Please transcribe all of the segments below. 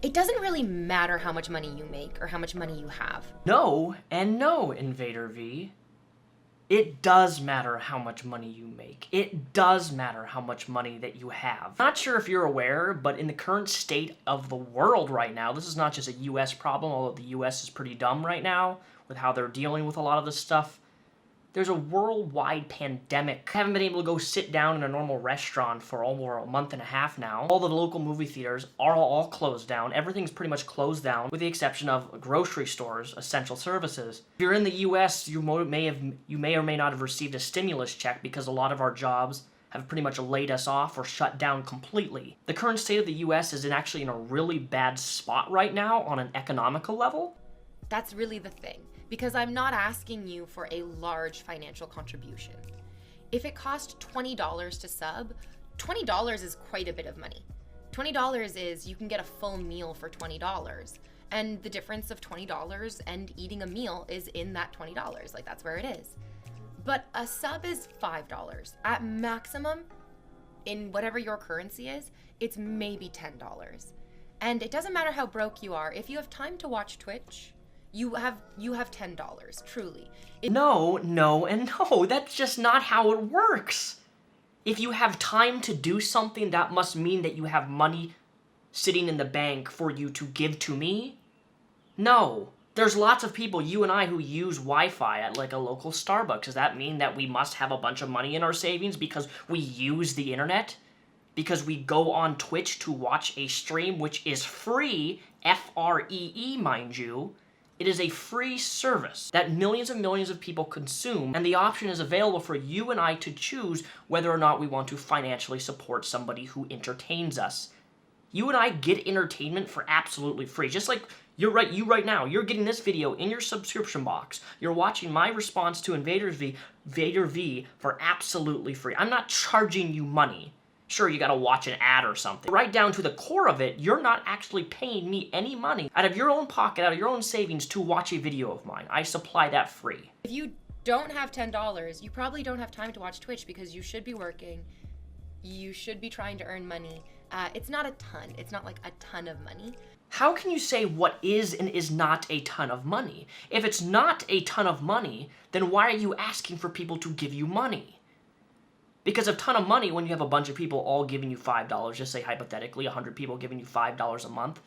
It doesn't really matter how much money you make or how much money you have. No and no, InvaderVie. It does matter how much money you make. It does matter how much money that you have. Not sure if you're aware, but in the current state of the world right now, this is not just a US problem, although the US is pretty dumb right now with how they're dealing with a lot of this stuff. There's a worldwide pandemic. I haven't been able to go sit down in a normal restaurant for over a month and a half now. All the local movie theaters are all closed down. Everything's pretty much closed down, with the exception of grocery stores, essential services. If you're in the US, you may or may not have received a stimulus check because a lot of our jobs have pretty much laid us off or shut down completely. The current state of the US is actually in a really bad spot right now on an economical level. That's really the thing. Because I'm not asking you for a large financial contribution. If it cost $20 to sub, $20 is quite a bit of money. $20 is you can get a full meal for $20. And the difference of $20 and eating a meal is in that $20. Like, that's where it is. But a sub is $5. At maximum, in whatever your currency is, it's maybe $10. And it doesn't matter how broke you are. If you have time to watch Twitch, you have $10, truly. No, and no. That's just not how it works. If you have time to do something, that must mean that you have money sitting in the bank for you to give to me? No. There's lots of people, you and I, who use Wi-Fi at like a local Starbucks. Does that mean that we must have a bunch of money in our savings because we use the internet? Because we go on Twitch to watch a stream which is free, F-R-E-E, mind you. It is a free service that millions and millions of people consume, and the option is available for you and I to choose whether or not we want to financially support somebody who entertains us. You and I get entertainment for absolutely free. Just like you right now, you're getting this video in your subscription box. You're watching my response to InvaderVie for absolutely free. I'm not charging you money. Sure, you gotta watch an ad or something. Right down to the core of it, you're not actually paying me any money out of your own pocket, out of your own savings to watch a video of mine. I supply that free. If you don't have $10, you probably don't have time to watch Twitch because you should be working. You should be trying to earn money. It's not a ton. It's not like a ton of money. How can you say what is and is not a ton of money? If it's not a ton of money, then why are you asking for people to give you money? Because a ton of money, when you have a bunch of people all giving you $5, just say hypothetically 100 people giving you $5 a month,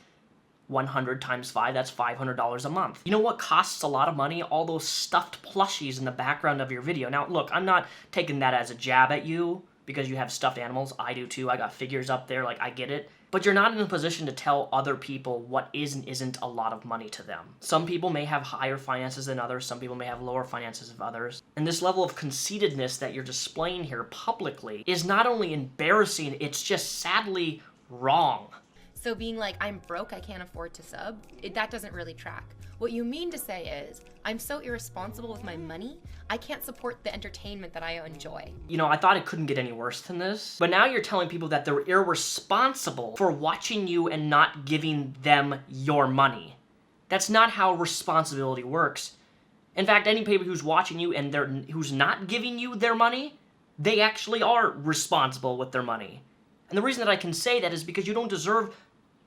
100 times 5, that's $500 a month. You know what costs a lot of money? All those stuffed plushies in the background of your video. Now look, I'm not taking that as a jab at you because you have stuffed animals. I do too. I got figures up there, like I get it. But you're not in a position to tell other people what is and isn't a lot of money to them. Some people may have higher finances than others, some people may have lower finances than others. And this level of conceitedness that you're displaying here publicly is not only embarrassing, it's just sadly wrong. So being like, I'm broke, I can't afford to sub, that doesn't really track. What you mean to say is, I'm so irresponsible with my money, I can't support the entertainment that I enjoy. You know, I thought it couldn't get any worse than this, but now you're telling people that they're irresponsible for watching you and not giving them your money. That's not how responsibility works. In fact, anybody who's watching you and who's not giving you their money, they actually are responsible with their money. And the reason that I can say that is because you don't deserve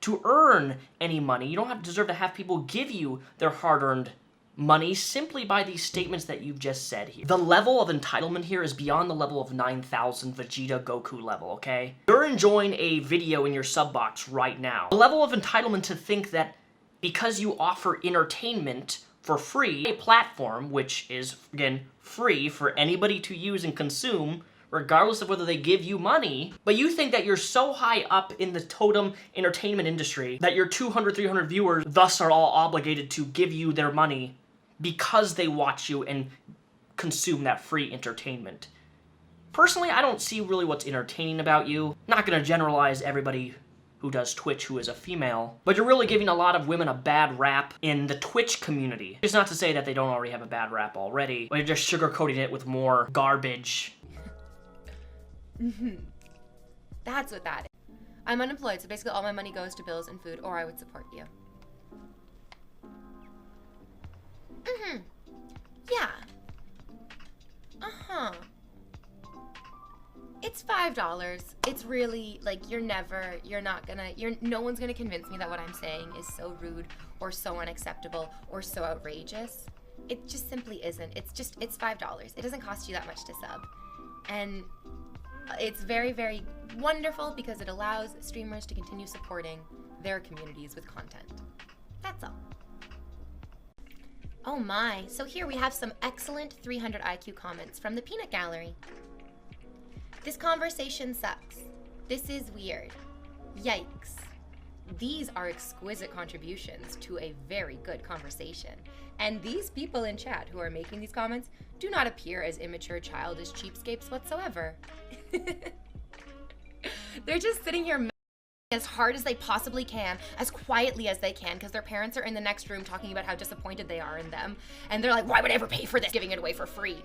to earn any money. You don't deserve to have people give you their hard-earned money simply by these statements that you've just said here. The level of entitlement here is beyond the level of 9,000 Vegeta Goku level, okay? You're enjoying a video in your sub box right now. The level of entitlement to think that because you offer entertainment for free, a platform which is, again, free for anybody to use and consume, regardless of whether they give you money, but you think that you're so high up in the totem entertainment industry that your 200, 300 viewers thus are all obligated to give you their money because they watch you and consume that free entertainment. Personally, I don't see really what's entertaining about you. Not gonna generalize everybody who does Twitch who is a female, but you're really giving a lot of women a bad rap in the Twitch community. It's not to say that they don't already have a bad rap already, but you're just sugarcoating it with more garbage. That's what that is. I'm unemployed, so basically all my money goes to bills and food, or I would support you. Yeah. It's $5. It's really, like, no one's gonna convince me that what I'm saying is so rude or so unacceptable or so outrageous. It just simply isn't. It's $5. It doesn't cost you that much to sub. And it's very, very wonderful because it allows streamers to continue supporting their communities with content. That's all. Oh my, so here we have some excellent 300 IQ comments from the Peanut Gallery. This conversation sucks. This is weird. Yikes. These are exquisite contributions to a very good conversation. And these people in chat who are making these comments do not appear as immature, childish cheapskates whatsoever. They're just sitting here as hard as they possibly can, as quietly as they can, because their parents are in the next room talking about how disappointed they are in them. And they're like, why would I ever pay for this? Giving it away for free.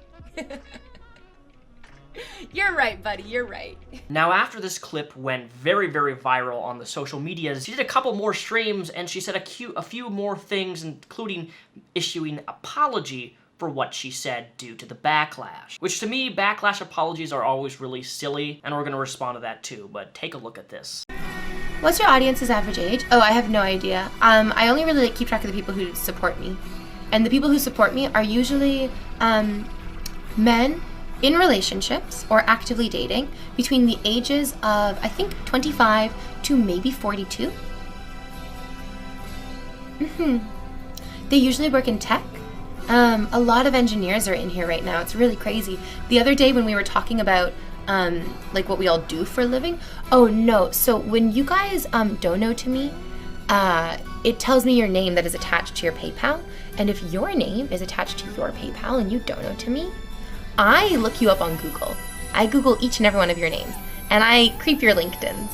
You're right, buddy, you're right. Now, after this clip went very, very viral on the social medias, she did a couple more streams and she said a few more things, including issuing apology for what she said due to the backlash. Which to me, backlash apologies are always really silly, and we're gonna respond to that too, but take a look at this. What's your audience's average age? Oh, I have no idea. I only really keep track of the people who support me. And the people who support me are usually men in relationships or actively dating between the ages of, I think, 25 to maybe 42. They usually work in tech. A lot of engineers are in here right now. It's really crazy. The other day when we were talking about like what we all do for a living. Oh no, so when you guys dono to me, it tells me your name that is attached to your PayPal. And if your name is attached to your PayPal and you dono to me, I look you up on Google. I Google each and every one of your names, and I creep your LinkedIns.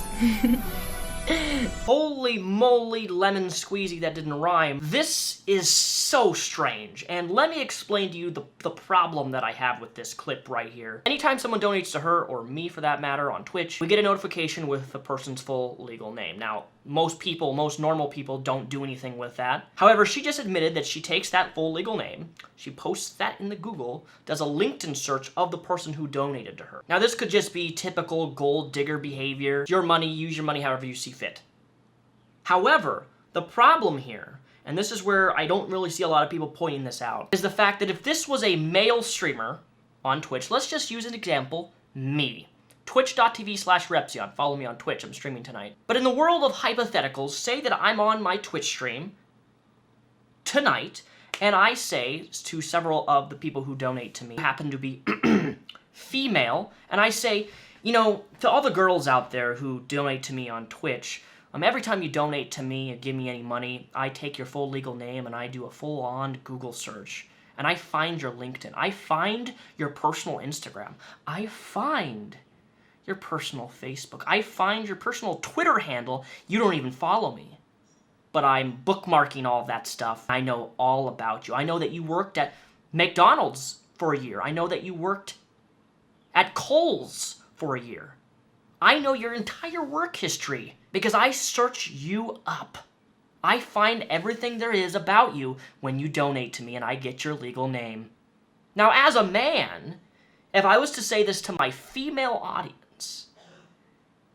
Holy moly, lemon squeezy, that didn't rhyme. This is so strange, and let me explain to you the problem that I have with this clip right here. Anytime someone donates to her, or me for that matter, on Twitch, we get a notification with the person's full legal name. Now, most normal people don't do anything with that. However, she just admitted that she takes that full legal name, she posts that in the Google, does a LinkedIn search of the person who donated to her. Now, this could just be typical gold digger behavior. Your money, use your money however you see fit. However, the problem here, and this is where I don't really see a lot of people pointing this out, is the fact that if this was a male streamer on Twitch, let's just use an example, me. Twitch.tv/Repzion. Follow me on Twitch, I'm streaming tonight. But in the world of hypotheticals, say that I'm on my Twitch stream tonight, and I say to several of the people who donate to me, happen to be female, and I say, you know, to all the girls out there who donate to me on Twitch, every time you donate to me and give me any money, I take your full legal name and I do a full-on Google search. And I find your LinkedIn. I find your personal Instagram. I find your personal Facebook. I find your personal Twitter handle. You don't even follow me. But I'm bookmarking all of that stuff. I know all about you. I know that you worked at McDonald's for a year. I know that you worked at Kohl's for a year. I know your entire work history because I search you up. I find everything there is about you when you donate to me and I get your legal name. Now, as a man, if I was to say this to my female audience,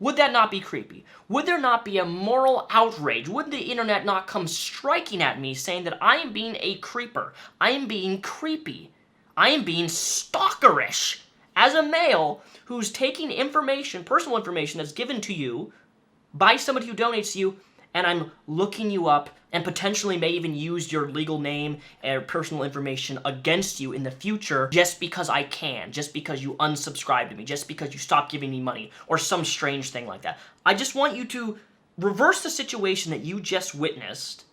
would that not be creepy? Would there not be a moral outrage? Would the internet not come striking at me saying that I am being a creeper? I am being creepy. I am being stalkerish. As a male who's taking information, personal information that's given to you by somebody who donates to you, and I'm looking you up and potentially may even use your legal name and personal information against you in the future just because I can, just because you unsubscribe to me, just because you stop giving me money, or some strange thing like that. I just want you to reverse the situation that you just witnessed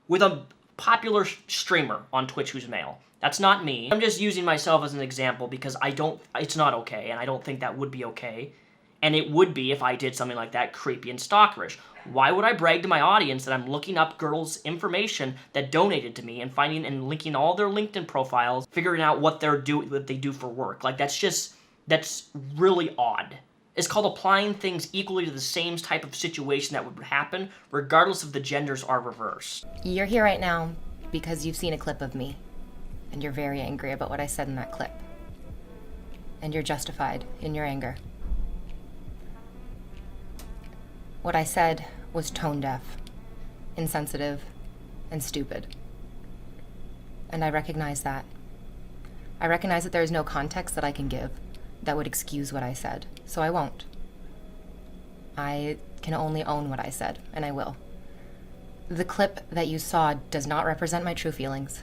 with a popular streamer on Twitch who's male. That's not me. I'm just using myself as an example because it's not okay, and I don't think that would be okay. And it would be, if I did something like that, creepy and stalkerish. Why would I brag to my audience that I'm looking up girls' information that donated to me and finding and linking all their LinkedIn profiles, figuring out what they do for work? Like, that's really odd. It's called applying things equally to the same type of situation that would happen, regardless if the genders are reversed. You're here right now because you've seen a clip of me, and you're very angry about what I said in that clip. And you're justified in your anger. What I said was tone deaf, insensitive, and stupid. And I recognize that. I recognize that there is no context that I can give that would excuse what I said, so I won't. I can only own what I said, and I will. The clip that you saw does not represent my true feelings.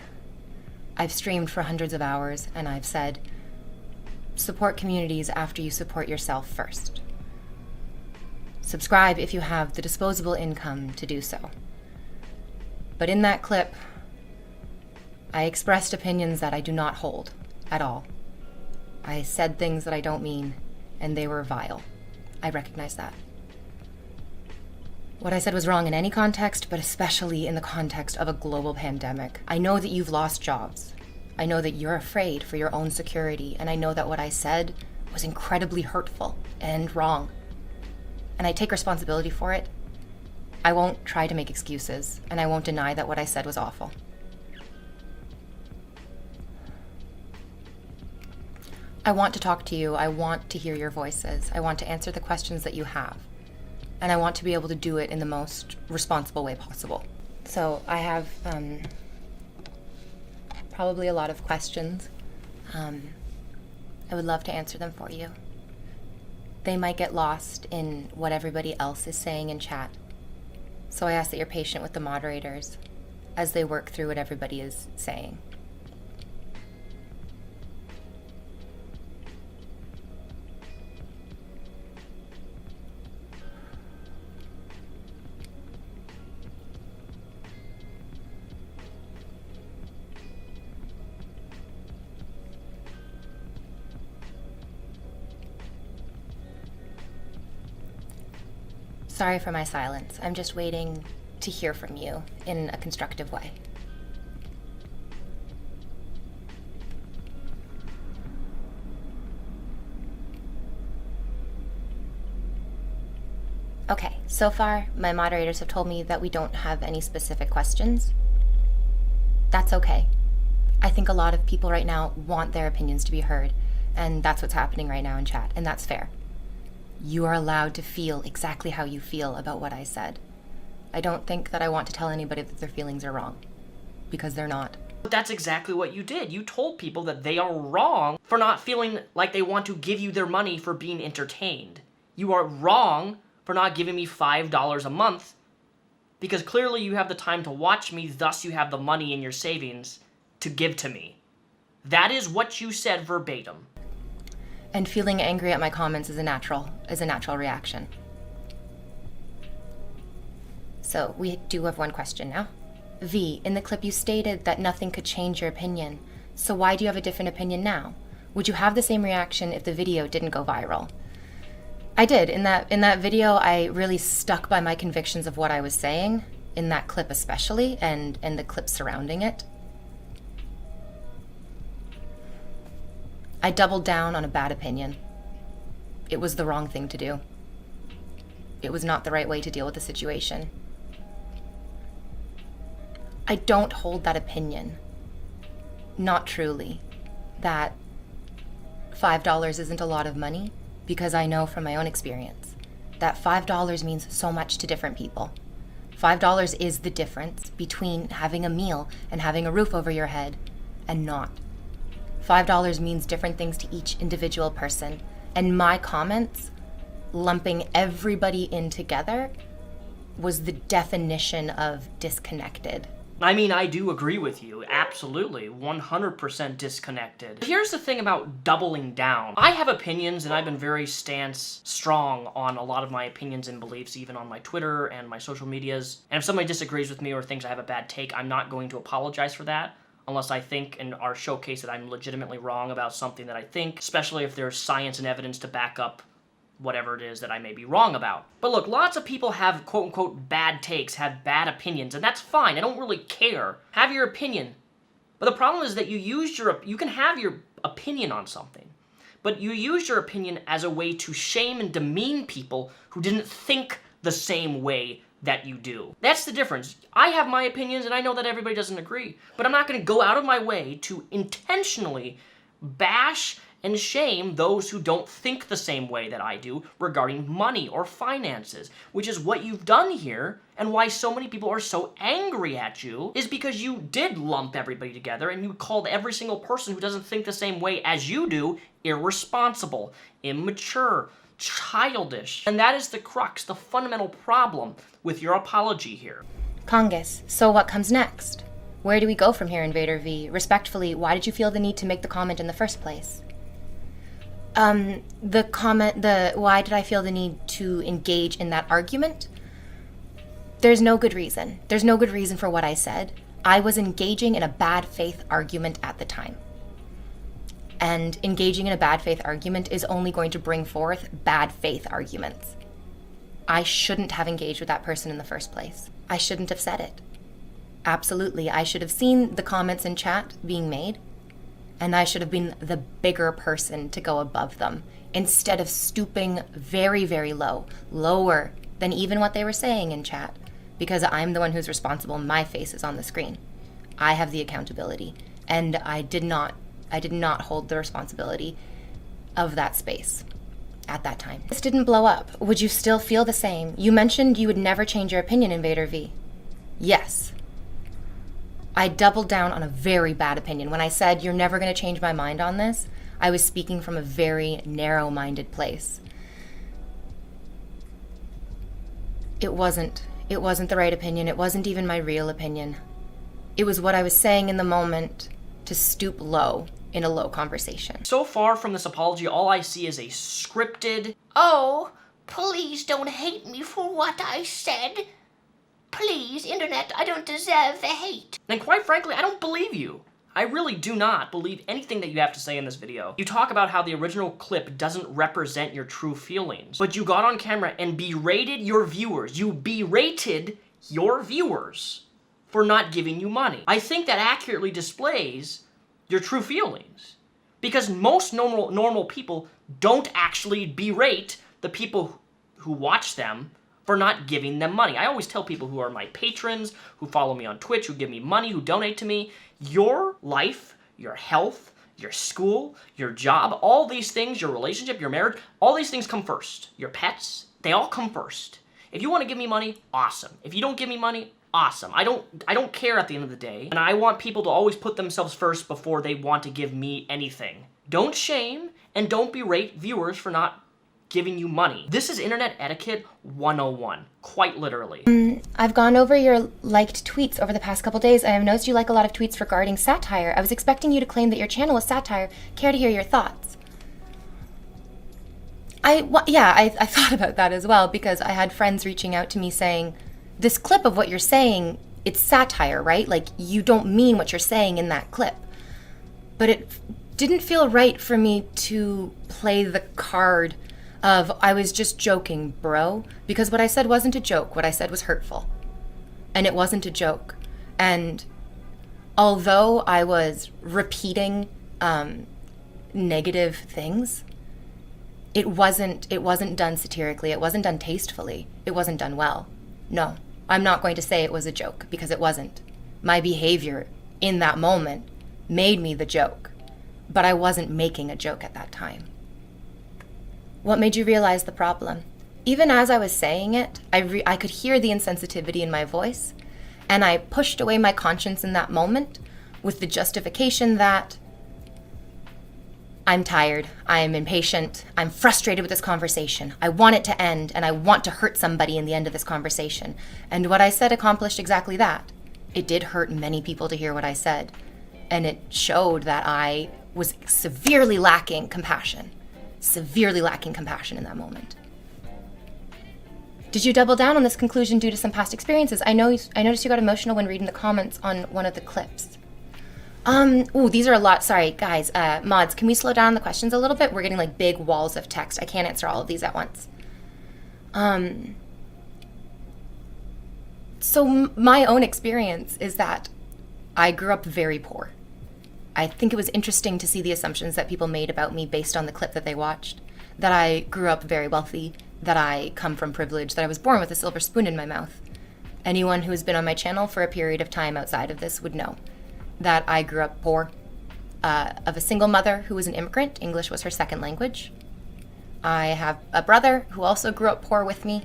I've streamed for hundreds of hours, and I've said, support communities after you support yourself first. Subscribe if you have the disposable income to do so. But in that clip, I expressed opinions that I do not hold at all. I said things that I don't mean, and they were vile. I recognize that. What I said was wrong in any context, but especially in the context of a global pandemic. I know that you've lost jobs. I know that you're afraid for your own security, and I know that what I said was incredibly hurtful and wrong. And I take responsibility for it. I won't try to make excuses, and I won't deny that what I said was awful. I want to talk to you. I want to hear your voices. I want to answer the questions that you have. And I want to be able to do it in the most responsible way possible. So I have probably a lot of questions. I would love to answer them for you. They might get lost in what everybody else is saying in chat. So I ask that you're patient with the moderators as they work through what everybody is saying. Sorry for my silence. I'm just waiting to hear from you in a constructive way. Okay, so far, my moderators have told me that we don't have any specific questions. That's okay. I think a lot of people right now want their opinions to be heard, and that's what's happening right now in chat, and that's fair. You are allowed to feel exactly how you feel about what I said. I don't think that I want to tell anybody that their feelings are wrong, because they're not. But that's exactly what you did. You told people that they are wrong for not feeling like they want to give you their money for being entertained. You are wrong for not giving me $5 a month, because clearly you have the time to watch me, thus you have the money in your savings to give to me. That is what you said verbatim. And feeling angry at my comments is a natural reaction. So we do have one question now. V, in the clip you stated that nothing could change your opinion. So why do you have a different opinion now? Would you have the same reaction if the video didn't go viral? I did. In that video, I really stuck by my convictions of what I was saying, in that clip especially, and the clip surrounding it. I doubled down on a bad opinion. It was the wrong thing to do. It was not the right way to deal with the situation. I don't hold that opinion, not truly, that $5 isn't a lot of money, because I know from my own experience that $5 means so much to different people. $5 is the difference between having a meal and having a roof over your head and not. $5 means different things to each individual person, and my comments, lumping everybody in together, was the definition of disconnected. I mean, I do agree with you. Absolutely. 100% disconnected. Here's the thing about doubling down. I have opinions, and I've been very strong on a lot of my opinions and beliefs, even on my Twitter and my social medias. And if somebody disagrees with me or thinks I have a bad take, I'm not going to apologize for that, unless I think and are showcase that I'm legitimately wrong about something that I think, especially if there's science and evidence to back up whatever it is that I may be wrong about. But look, lots of people have quote-unquote bad takes, have bad opinions, and that's fine. I don't really care. Have your opinion. But the problem is that you can have your opinion on something, but you use your opinion as a way to shame and demean people who didn't think the same way that you do. That's the difference. I have my opinions, and I know that everybody doesn't agree, but I'm not going to go out of my way to intentionally bash and shame those who don't think the same way that I do regarding money or finances, which is what you've done here, and why so many people are so angry at you is because you did lump everybody together and you called every single person who doesn't think the same way as you do irresponsible, immature, childish. And that is the crux, the fundamental problem with your apology here. Congus, so what comes next? Where do we go from here, InvaderVie? Respectfully, why did you feel the need to make the comment in the first place? Why did I feel the need to engage in that argument? There's no good reason. There's no good reason for what I said. I was engaging in a bad faith argument at the time. And engaging in a bad faith argument is only going to bring forth bad faith arguments. I shouldn't have engaged with that person in the first place. I shouldn't have said it. Absolutely, I should have seen the comments in chat being made, and I should have been the bigger person to go above them, instead of stooping very, very low, lower than even what they were saying in chat, because I'm the one who's responsible. My face is on the screen. I have the accountability, and I did not hold the responsibility of that space at that time. This didn't blow up. Would you still feel the same? You mentioned you would never change your opinion, InvaderVie. Yes. I doubled down on a very bad opinion. When I said, you're never going to change my mind on this, I was speaking from a very narrow-minded place. It wasn't the right opinion. It wasn't even my real opinion. It was what I was saying in the moment to stoop low in a low conversation. So far from this apology, all I see is a scripted, "Oh, please don't hate me for what I said. Please, internet, I don't deserve the hate." And quite frankly, I don't believe you. I really do not believe anything that you have to say in this video. You talk about how the original clip doesn't represent your true feelings, but you got on camera and berated your viewers. You berated your viewers for not giving you money. I think that accurately displays your true feelings, because most normal people don't actually berate the people who watch them for not giving them money. I always tell people who are my patrons, who follow me on Twitch, who give me money, who donate to me, your life, your health, your school, your job, all these things, your relationship, your marriage, all these things come first. Your pets, they all come first. If you want to give me money, awesome. If you don't give me money, awesome. I don't care at the end of the day, and I want people to always put themselves first before they want to give me anything. Don't shame and don't berate viewers for not giving you money. This is internet etiquette 101, quite literally. I've gone over your liked tweets over the past couple days. I have noticed you like a lot of tweets regarding satire. I was expecting you to claim that your channel was satire. Care to hear your thoughts? I thought about that as well, because I had friends reaching out to me saying, this clip of what you're saying, it's satire, right? Like, you don't mean what you're saying in that clip. But it didn't feel right for me to play the card of, I was just joking, bro. Because what I said wasn't a joke. What I said was hurtful. And it wasn't a joke. And although I was repeating negative things, it wasn't done satirically. It wasn't done tastefully. It wasn't done well. No, I'm not going to say it was a joke, because it wasn't. My behavior in that moment made me the joke, but I wasn't making a joke at that time. What made you realize the problem? Even as I was saying it, I could hear the insensitivity in my voice, and I pushed away my conscience in that moment with the justification that I'm tired, I'm impatient, I'm frustrated with this conversation. I want it to end, and I want to hurt somebody in the end of this conversation. And what I said accomplished exactly that. It did hurt many people to hear what I said, and it showed that I was severely lacking compassion in that moment. Did you double down on this conclusion due to some past experiences? I noticed you got emotional when reading the comments on one of the clips. These are a lot. Sorry, guys, mods, can we slow down the questions a little bit? We're getting like big walls of text. I can't answer all of these at once. So my own experience is that I grew up very poor. I think it was interesting to see the assumptions that people made about me based on the clip that they watched. That I grew up very wealthy, that I come from privilege, that I was born with a silver spoon in my mouth. Anyone who has been on my channel for a period of time outside of this would know that I grew up poor, of a single mother who was an immigrant. English was her second language. I have a brother who also grew up poor with me.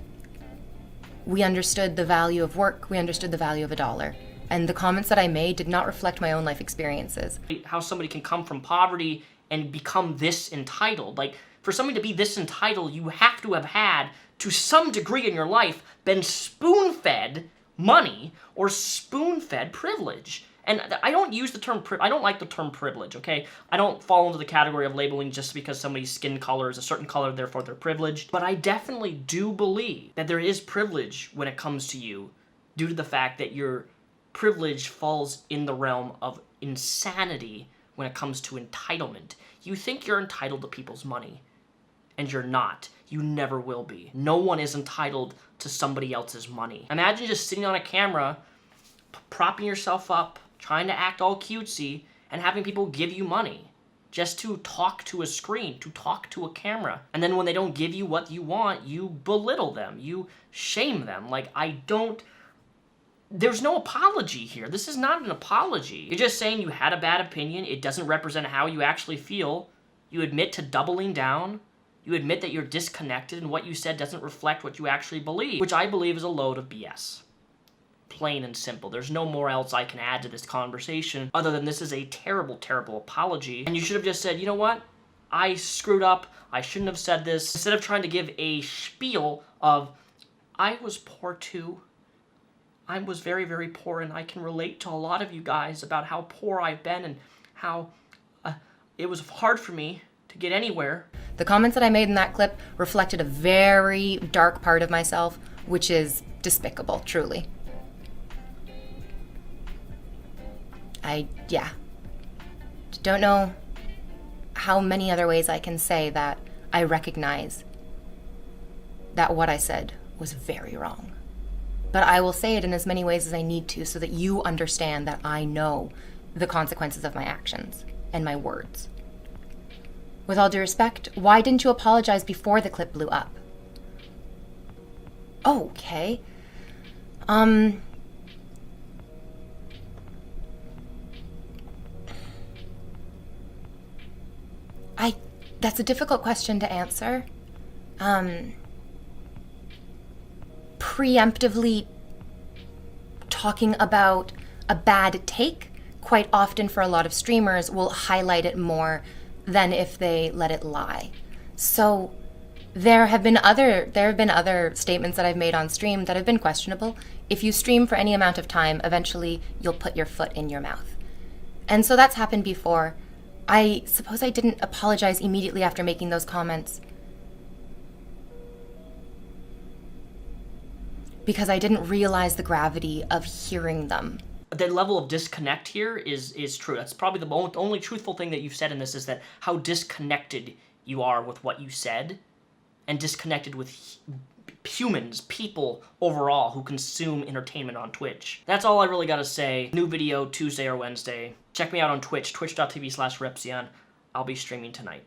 We understood the value of work. We understood the value of a dollar. And the comments that I made did not reflect my own life experiences. How somebody can come from poverty and become this entitled. Like, for somebody to be this entitled, you have to have had, to some degree in your life, been spoon-fed money or spoon-fed privilege. And I don't use the term I don't like the term privilege, okay? I don't fall into the category of labeling just because somebody's skin color is a certain color, therefore they're privileged. But I definitely do believe that there is privilege when it comes to you due to the fact that your privilege falls in the realm of insanity when it comes to entitlement. You think you're entitled to people's money, and you're not. You never will be. No one is entitled to somebody else's money. Imagine just sitting on a camera, propping yourself up, trying to act all cutesy, and having people give you money just to talk to a screen, to talk to a camera. And then when they don't give you what you want, you belittle them, you shame them. Like, there's no apology here. This is not an apology. You're just saying you had a bad opinion, it doesn't represent how you actually feel. You admit to doubling down. You admit that you're disconnected and what you said doesn't reflect what you actually believe, which I believe is a load of BS. Plain and simple. There's no more else I can add to this conversation other than this is a terrible, terrible apology. And you should have just said, you know what? I screwed up. I shouldn't have said this. Instead of trying to give a spiel of, I was poor too. I was very, very poor, and I can relate to a lot of you guys about how poor I've been and how it was hard for me to get anywhere. The comments that I made in that clip reflected a very dark part of myself, which is despicable, truly. I don't know how many other ways I can say that I recognize that what I said was very wrong. But I will say it in as many ways as I need to so that you understand that I know the consequences of my actions and my words. With all due respect, why didn't you apologize before the clip blew up? Oh, okay. That's a difficult question to answer. Preemptively talking about a bad take, quite often for a lot of streamers, will highlight it more than if they let it lie. So there have been other statements that I've made on stream that have been questionable. If you stream for any amount of time, eventually you'll put your foot in your mouth. And so that's happened before. I suppose I didn't apologize immediately after making those comments because I didn't realize the gravity of hearing them. The level of disconnect here is true. That's probably the only truthful thing that you've said in this, is that how disconnected you are with what you said and disconnected with humans, people overall who consume entertainment on Twitch. That's all I really gotta say. New video Tuesday or Wednesday. Check me out on Twitch, twitch.tv/Repzion. I'll be streaming tonight.